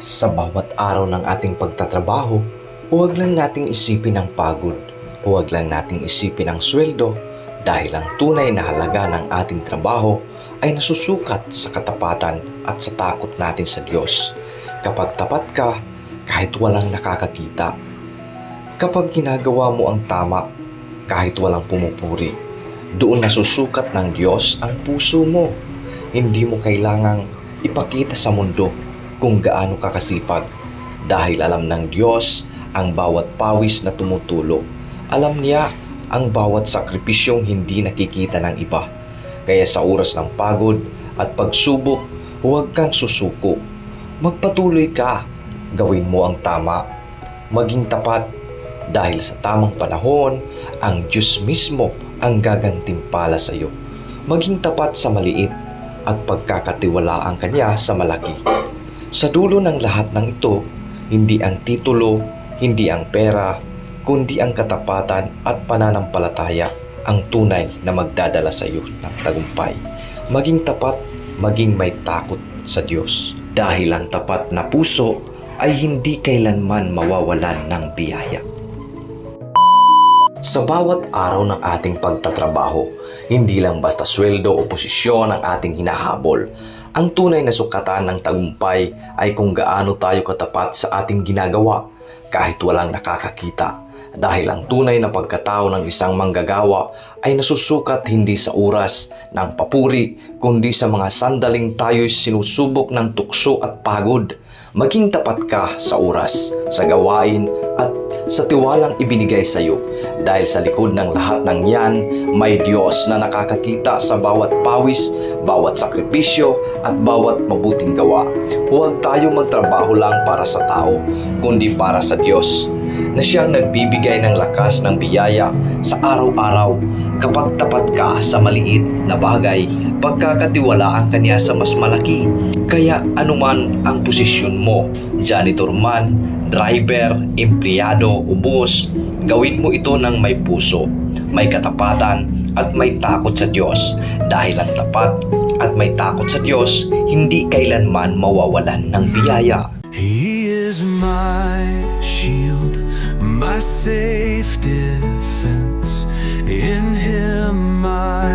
Sa bawat araw ng ating pagtatrabaho, huwag lang nating isipin ang pagod, huwag lang nating isipin ang sweldo dahil ang tunay na halaga ng ating trabaho ay nasusukat sa katapatan at sa takot natin sa Diyos. Kapag tapat ka, kahit walang nakakakita. Kapag ginagawa mo ang tama, kahit walang pumupuri, doon nasusukat ng Diyos ang puso mo. Hindi mo kailangang ipakita sa mundo kung gaano ka kasipag dahil alam ng Diyos ang bawat pawis na tumutulo. Alam niya ang bawat sakripisyong hindi nakikita ng iba. Kaya sa oras ng pagod at pagsubok, huwag kang susuko. Magpatuloy ka, gawin mo ang tama, maging tapat dahil sa tamang panahon, ang Diyos mismo ang gagantimpala sa iyo. Maging tapat sa maliit at pagkakatiwalaan Kanya sa malaki. Sa dulo ng lahat ng ito, hindi ang titulo, hindi ang pera, kundi ang katapatan at pananampalataya ang tunay na magdadala sa iyo ng tagumpay. Maging tapat, maging may takot sa Diyos. Dahil ang tapat na puso ay hindi kailanman mawawalan ng biyaya. Sa bawat araw ng ating pagtatrabaho, hindi lang basta sweldo o posisyon ang ating hinahabol. Ang tunay na sukatan ng tagumpay ay kung gaano tayo katapat sa ating ginagawa kahit walang nakakakita. Dahil ang tunay na pagkatao ng isang manggagawa ay nasusukat hindi sa oras ng papuri, kundi sa mga sandaling tayo'y sinusubok ng tukso at pagod. Maging tapat ka sa oras, sa gawain at sa tiwalang ibinigay sa iyo. Dahil sa likod ng lahat ng yan, may Diyos na nakakakita sa bawat pawis, bawat sakripisyo at bawat mabuting gawa. Huwag tayo magtrabaho lang para sa tao, kundi para sa Diyos na siyang nagbibigay ng lakas ng biyaya sa araw-araw. Kapag tapat ka sa maliit na bagay, pagkakatiwalaan ka niya sa mas malaki. Kaya anuman ang posisyon mo, janitor man, driver, empleyado o boss, gawin mo ito ng may puso, may katapatan at may takot sa Diyos. Dahil ang tapat at may takot sa Diyos, hindi kailanman mawawalan ng biyaya. He is my shield, my safe defense. In Him I